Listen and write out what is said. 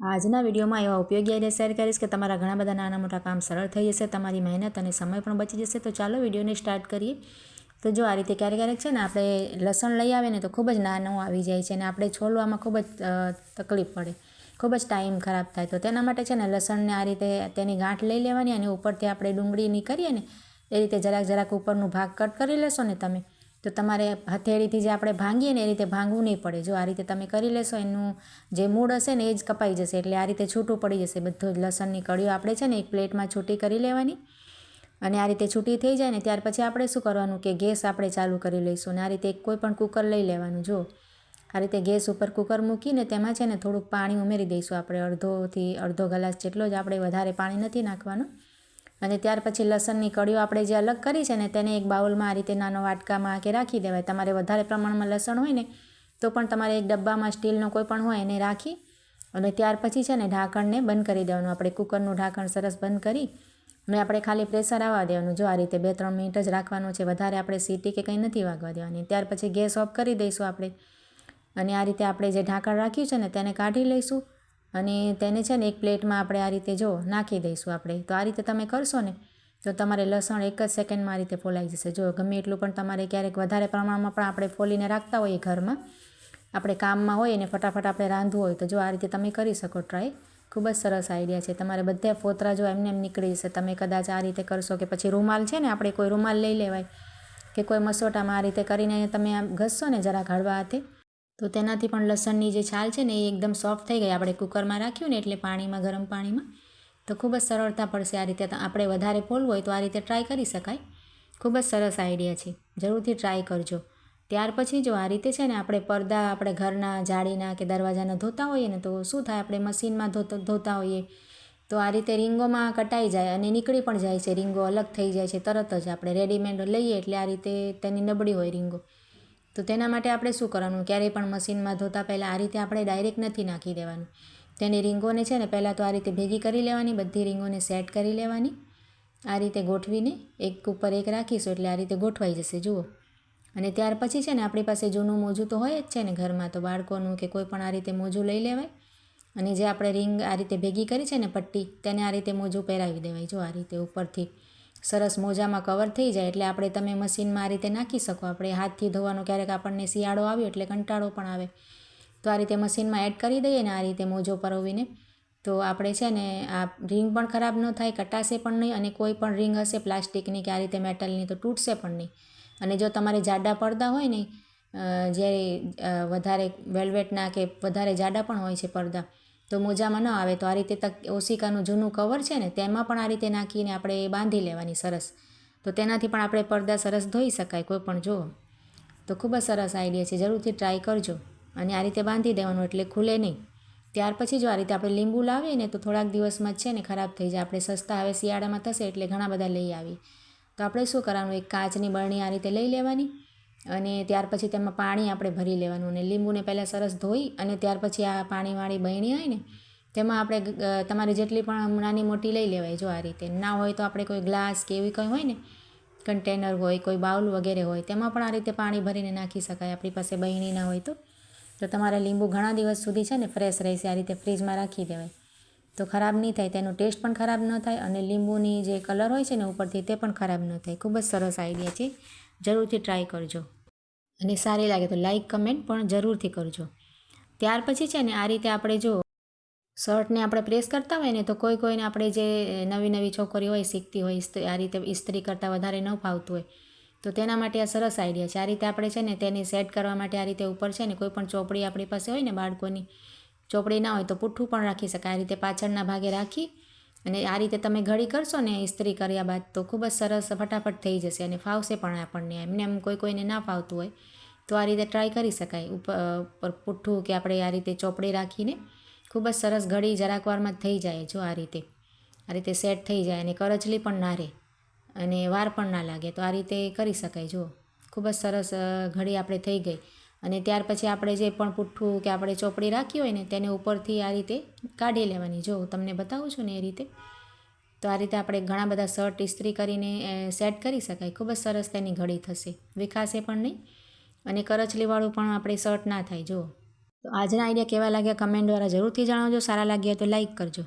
આજના વિડીયોમાં એવા ઉપયોગી આઈડિયા શેર કરીશ કે તમારા ઘણા બધા નાના મોટા કામ સરળ થઈ જશે, તમારી મહેનત અને સમય પણ બચી જશે. તો ચાલો વિડીયોને સ્ટાર્ટ કરીએ. તો જો આ રીતે ક્યારેક છે ને આપણે લસણ લઈ આવીએ ને તો ખૂબ જ નાનું આવી જાય છે અને આપણે છોલવામાં ખૂબ જ તકલીફ પડે, ખૂબ જ ટાઈમ ખરાબ થાય. તો તેના માટે છે ને લસણને આ રીતે તેની ગાંઠ લઈ લેવાની અને ઉપરથી આપણે ડુંગળીની કરીએ ને એ રીતે જરાક ઉપરનું ભાગ કટ કરી લેશો ને તમે, તો તમારે હથેળીથી જે આપણે ભાંગીએ ને એ રીતે ભાંગવું નહીં પડે. જો આ રીતે તમે કરી લેશો એનું જે મૂળ હશે ને એ જ કપાઈ જશે, એટલે આ રીતે છૂટું પડી જશે. બધું જ લસણની કળીઓ આપણે છે ને એક પ્લેટમાં છૂટી કરી લેવાની અને આ રીતે છૂટી થઈ જાય ને ત્યાર પછી આપણે શું કરવાનું કે ગેસ આપણે ચાલુ કરી લઈશું અને આ રીતે કોઈ પણ કુકર લઈ લેવાનું. જો આ રીતે ગેસ ઉપર કુકર મૂકીને તેમાં છે ને થોડુંક પાણી ઉમેરી દઈશું આપણે, અડધો ગ્લાસ જેટલો જ, આપણે વધારે પાણી નથી નાખવાનું. અને ત્યાર પછી લસણની કળીઓ આપણે જે અલગ કરી છે ને તેને એક બાઉલમાં આ રીતે નાનો વાટકામાં કે રાખી દેવાય. તમારે વધારે પ્રમાણમાં લસણ હોય ને તો પણ તમારે એક ડબ્બામાં સ્ટીલનો કોઈ પણ હોય એને રાખી અને ત્યાર પછી છે ને ઢાંકણને બંધ કરી દેવાનું. આપણે કુકરનું ઢાંકણ સરસ બંધ કરી અને આપણે ખાલી પ્રેશર આવવા દેવાનું. જો આ રીતે 2-3 મિનિટ જ રાખવાનું છે, વધારે આપણે સીટી કે કંઈ નથી વાગવા દેવાની. ત્યાર પછી ગેસ ઓફ કરી દઈશું આપણે અને આ રીતે આપણે જે ઢાંકણ રાખ્યું છે ને તેને કાઢી લઈશું અને તેને છે ને એક પ્લેટમાં આપણે આ રીતે જો નાખી દઈશું આપણે. તો આ રીતે તમે કરશો ને તો તમારે લસણ એક જ સેકન્ડમાં આ રીતે ફોલાઈ જશે. જો ગમે એટલું પણ તમારે ક્યારેક વધારે પ્રમાણમાં પણ આપણે ફોલીને રાખતા હોઈએ ઘરમાં, આપણે કામમાં હોય ને ફટાફટ આપણે રાંધવું હોય તો જો આ રીતે તમે કરી શકો ટ્રાય. ખૂબ જ સરસ આઈડિયા છે. તમારે બધા ફોતરા જો એમને એમ નીકળી જશે. તમે કદાચ આ રીતે કરશો કે પછી રૂમાલ છે ને આપણે કોઈ રૂમાલ લઈ લેવાય કે કોઈ મસોટામાં આ રીતે કરીને તમે આમ ઘસશો ને જરાક હળવા હાથે તો તેનાથી પણ લસણની જે છાલ છે ને એ એકદમ સોફ્ટ થઈ ગઈ. આપણે કુકરમાં રાખ્યું ને એટલે પાણીમાં, ગરમ પાણીમાં, તો ખૂબ જ સરળતા પડશે. આ રીતે આપણે વધારે ફોલવું હોય તો આ રીતે ટ્રાય કરી શકાય. ખૂબ જ સરસ આઈડિયા છે, જરૂરથી ટ્રાય કરજો. ત્યાર પછી જો આ રીતે છે ને આપણે પડદા આપણે ઘરના જાળીના કે દરવાજાના ધોતા હોઈએ ને તો શું થાય, આપણે મશીનમાં ધોતા હોઈએ તો આ રીતે રીંગોમાં કટાઈ જાય અને નીકળી પણ જાય છે, રીંગો અલગ થઈ જાય છે તરત જ. આપણે રેડીમેડ લઈએ એટલે આ રીતે તેની નબળી હોય રીંગો. તો તેના માટે આપણે શું કરવાનું, ક્યારેય પણ મશીનમાં ધોતા પહેલાં આ રીતે આપણે ડાયરેક્ટ નથી નાખી દેવાનું. તેની રીંગોને છે ને પહેલાં તો આ રીતે ભેગી કરી લેવાની, બધી રીંગોને સેટ કરી લેવાની. આ રીતે ગોઠવીને એક ઉપર એક રાખીશું એટલે આ રીતે ગોઠવાઈ જશે જુઓ. અને ત્યાર પછી છે ને આપણી પાસે જૂનું મોજું તો હોય જ છે ને ઘરમાં, તો બાળકોનું કે કોઈ પણ આ રીતે મોજું લઈ લેવાય અને જે આપણે રીંગ આ રીતે ભેગી કરી છે ને પટ્ટી, તેને આ રીતે મોજું પહેરાવી દેવાય. જો આ રીતે ઉપરથી સરસ મોજામાં કવર થઈ જાય એટલે આપણે તમે મશીનમાં આ રીતે નાખી શકો. આપણે હાથથી ધોવાનું ક્યારેક આપણને શિયાળો આવ્યો એટલે કંટાળો પણ આવે તો આ રીતે મશીનમાં એડ કરી દઈએ ને આ રીતે મોજો પરોવીને, તો આપણે છે ને આ રીંગ પણ ખરાબ ન થાય, કટાશે પણ નહીં અને કોઈ પણ રીંગ હશે પ્લાસ્ટિકની કે આ રીતે મેટલની તો તૂટશે પણ નહીં. અને જો તમારે જાડા પડદા હોય ને જ્યારે વધારે વેલ્વેટના કે વધારે જાડા પણ હોય છે પડદા તો મોજામાં ન આવે તો આ રીતે ઓશિકાનું જૂનું કવર છે ને તેમાં પણ આ રીતે નાખીને આપણે બાંધી લેવાની સરસ. તો તેનાથી પણ આપણે પડદા સરસ ધોઈ શકાય કોઈ પણ. જુઓ તો ખૂબ જ સરસ આઈડિયા છે, જરૂરથી ટ્રાય કરજો. અને આ રીતે બાંધી દેવાનું એટલે ખુલે નહીં. ત્યાર પછી જો આ રીતે આપણે લીંબુ લાવીએ ને તો થોડાક દિવસમાં જ છે ને ખરાબ થઈ જાય. આપણે સસ્તા હવે શિયાળામાં થશે એટલે ઘણા બધા લઈ આવીએ. તો આપણે શું કરવાનું, એક કાચની બરણી આ રીતે લઈ લેવાની અને ત્યાર પછી તેમાં પાણી આપણે ભરી લેવાનું અને લીંબુને પહેલાં સરસ ધોઈ અને ત્યાર પછી આ પાણીવાળી બરણી હોય ને તેમાં આપણે તમારે જેટલી પણ નાની મોટી લઈ લેવાય. જો આ રીતે ના હોય તો આપણે કોઈ ગ્લાસ કે એવી કંઈ હોય ને કન્ટેનર હોય, કોઈ બાઉલ વગેરે હોય તેમાં પણ આ રીતે પાણી ભરીને નાખી શકાય. આપણી પાસે બરણી ના હોય તો તમારા લીંબુ ઘણા દિવસ સુધી છે ને ફ્રેશ રહેશે. આ રીતે ફ્રીજમાં રાખી દેવાય તો ખરાબ નહીં થાય, તેનો ટેસ્ટ પણ ખરાબ ન થાય અને લીંબુની જે કલર હોય છે ને ઉપરથી તે પણ ખરાબ ન થાય. ખૂબ જ સરસ આઈડિયા છે, જરૂરથી ટ્રાય કરજો અને સારી લાગે તો લાઈક કમેન્ટ પણ જરૂરથી કરજો. ત્યાર પછી છે ને આ રીતે આપણે જો શર્ટને આપણે પ્રેસ કરતા હોય ને તો કોઈને આપણે જે નવી છોકરીઓ હોય શીખતી હોય આ રીતે ઇસ્ત્રી કરતાં વધારે ન ફાવતું હોય તો તેના માટે આ સરસ આઈડિયા છે. આ રીતે આપણે છે ને તેને સેટ કરવા માટે આ રીતે ઉપર છે ને કોઈ પણ ચોપડી આપણી પાસે હોય ને, બાળકોની ચોપડી ના હોય તો પુઠ્ઠું પણ રાખી શકાય. આ રીતે પાછળના ભાગે રાખી અને આ રીતે તમે ઘડી કરશો ને ઇસ્ત્રી કર્યા બાદ તો ખૂબ જ સરસ ફટાફટ થઈ જશે અને ફાવશે પણ આપણને. એમને એમ કોઈને ના ફાવતું હોય તો આ રીતે ટ્રાય કરી શકાય. ઉપર પુઠ્ઠું કે આપણે આ રીતે ચોપડી રાખીને ખૂબ જ સરસ ઘડી જરાક વારમાં જ થઈ જાય. જો આ રીતે સેટ થઈ જાય અને કરચલી પણ ના રહે અને વાર પણ ના લાગે તો આ રીતે કરી શકાય. જુઓ ખૂબ જ સરસ ઘડી આપણે થઈ ગઈ અને ત્યાર પછી આપણે જે પણ પુઠ્ઠું કે આપણે ચોપડી રાખી હોય ને તેને ઉપરથી આ રીતે કાઢી લેવાની. જો હું તમને બતાવું છું ને એ રીતે, તો આ રીતે આપણે ઘણા બધા શર્ટ ઇસ્ત્રી કરીને સેટ કરી શકાય. ખૂબ જ સરસ તેની ઘડી થશે, વિખાશે પણ નહીં અને કરચલીવાળું પણ આપણે શર્ટ ના થાય. જુઓ તો તો આજના આઈડિયા કેવા લાગ્યા કમેન્ટ દ્વારા જરૂરથી જણાવજો. સારા લાગ્યા તો લાઈક કરજો.